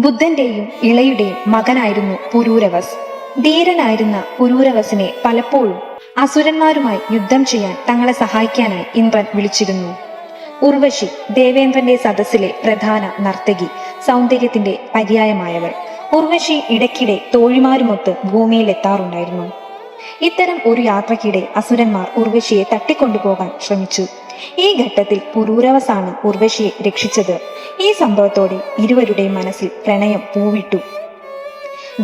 ബുദ്ധന്റെയും ഇളയുടെയും മകനായിരുന്നു പുരൂരവസ്. ധീരനായിരുന്ന പുരൂരവസിനെ പലപ്പോഴും അസുരന്മാരുമായി യുദ്ധം ചെയ്യാൻ തങ്ങളെ സഹായിക്കാനായി ഇന്ദ്രൻ വിളിച്ചിരുന്നു. ഉർവശി ദേവേന്ദ്രന്റെ സദസ്സിലെ പ്രധാന നർത്തകി, സൗന്ദര്യത്തിന്റെ പര്യായമായവൾ. ഉർവശി ഇടയ്ക്കിടെ തോഴിമാരുമൊത്ത് ഭൂമിയിൽ എത്താറുണ്ടായിരുന്നു. ഇത്തരം ഒരു യാത്രക്കിടെ അസുരന്മാർ ഉർവശിയെ തട്ടിക്കൊണ്ടുപോകാൻ ശ്രമിച്ചു. ഈ ഘട്ടത്തിൽ പുരൂരവസാണ് ഉർവശിയെ രക്ഷിച്ചത്. ഈ സംഭവത്തോടെ ഇരുവരുടെയും മനസ്സിൽ പ്രണയം പൂവിട്ടു.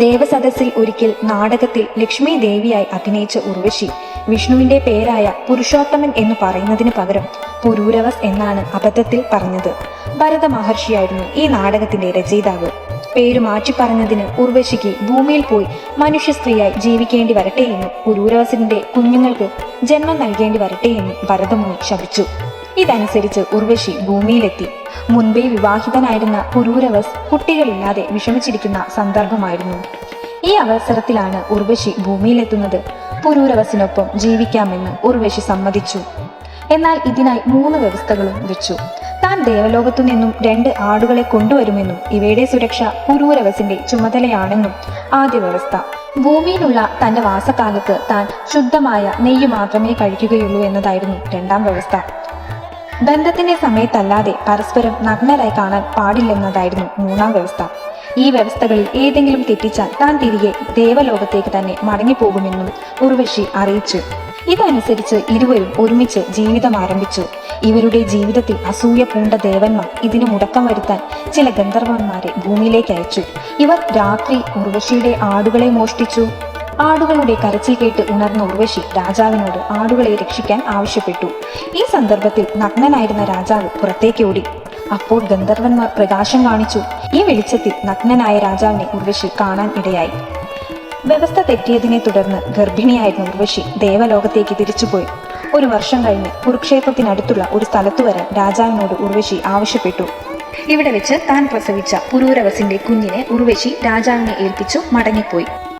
ദേവസദസ്സിൽ ഒരിക്കൽ നാടകത്തിൽ ലക്ഷ്മി ദേവിയായി അഭിനയിച്ച ഉർവശി വിഷ്ണുവിന്റെ പേരായ പുരുഷോത്തമൻ എന്ന് പറയുന്നതിന് പകരം പുരൂരവസ് എന്നാണ് അബദ്ധത്തിൽ പറഞ്ഞത്. ഭരത മഹർഷിയായിരുന്നു ഈ നാടകത്തിന്റെ രചയിതാവ്. പേര് മാറ്റി പറഞ്ഞതിന് ഉർവശിക്ക് ഭൂമിയിൽ പോയി മനുഷ്യ സ്ത്രീയായി ജീവിക്കേണ്ടി വരട്ടെ എന്നും പുരൂരവസിന്റെ കുഞ്ഞുങ്ങൾക്ക് ജന്മം നൽകേണ്ടി വരട്ടെ എന്നും ഭരതമുനി ശപിച്ചു. ഇതനുസരിച്ച് ഉർവശി ഭൂമിയിലെത്തി. മുൻപേ വിവാഹിതനായിരുന്ന പുരൂരവസ് കുട്ടികളില്ലാതെ വിഷമിച്ചിരിക്കുന്ന സന്ദർഭമായിരുന്നു. ഈ അവസരത്തിലാണ് ഉർവശി ഭൂമിയിലെത്തുന്നത്. പുരൂരവസിനൊപ്പം ജീവിക്കാമെന്ന് ഉർവശി സമ്മതിച്ചു. എന്നാൽ ഇതിനായി 3 വ്യവസ്ഥകളും വെച്ചു. താൻ ദേവലോകത്തു നിന്നും 2 ആടുകളെ കൊണ്ടുവരുമെന്നും ഇവയുടെ സുരക്ഷ പുരൂരവസിന്റെ ചുമതലയാണെന്നും ആദ്യ വ്യവസ്ഥ. ഭൂമിയിലുള്ള തന്റെ വാസകാലത്ത് താൻ ശുദ്ധമായ നെയ്യ് മാത്രമേ കഴിക്കുകയുള്ളൂ എന്നതായിരുന്നു 2ാം വ്യവസ്ഥ. ബന്ധത്തിന്റെ സമയത്തല്ലാതെ പരസ്പരം നഗ്നരായി കാണാൻ പാടില്ലെന്നതായിരുന്നു 3ാം വ്യവസ്ഥ. ഈ വ്യവസ്ഥകളിൽ ഏതെങ്കിലും തെറ്റിച്ചാൽ താൻ തിരികെ ദേവലോകത്തേക്ക് തന്നെ മടങ്ങിപ്പോകുമെന്നും ഉർവശി അറിയിച്ചു. ഇതനുസരിച്ച് ഇരുവരും ഒരുമിച്ച് ജീവിതം ആരംഭിച്ചു. ഇവരുടെ ജീവിതത്തിൽ അസൂയ പൂണ്ട ദേവന്മാർ ഇതിന് മുടക്കം വരുത്താൻ ചില ഗന്ധർവന്മാരെ ഭൂമിയിലേക്ക് അയച്ചു. ഇവർ രാത്രി ഉർവശിയുടെ ആടുകളെ മോഷ്ടിച്ചു. ആടുകളുടെ കരച്ചിൽ കേട്ട് ഉണർന്ന ഉർവശി രാജാവിനോട് ആടുകളെ രക്ഷിക്കാൻ ആവശ്യപ്പെട്ടു. ഈ സന്ദർഭത്തിൽ നഗ്നനായിരുന്ന രാജാവ് പുറത്തേക്ക് ഓടി. അപ്പോൾ ഗന്ധർവന്മാർ പ്രകാശം കാണിച്ചു. ഈ വെളിച്ചത്തിൽ നഗ്നനായ രാജാവിനെ ഉർവശി കാണാൻ ഇടയായി. വ്യവസ്ഥ തെറ്റിയതിനെ തുടർന്ന് ഗർഭിണിയായിരുന്ന ഉർവശി ദേവലോകത്തേക്ക് തിരിച്ചുപോയി. 1 വർഷം കഴിഞ്ഞ് കുരുക്ഷേത്രത്തിനടുത്തുള്ള ഒരു സ്ഥലത്തു വരാൻ രാജാവിനോട് ഉർവശി ആവശ്യപ്പെട്ടു. ഇവിടെ വെച്ച് താൻ പ്രസവിച്ച പുരൂരവസിന്റെ കുഞ്ഞിനെ ഉർവശി രാജാവിനെ ഏൽപ്പിച്ചു മടങ്ങിപ്പോയി.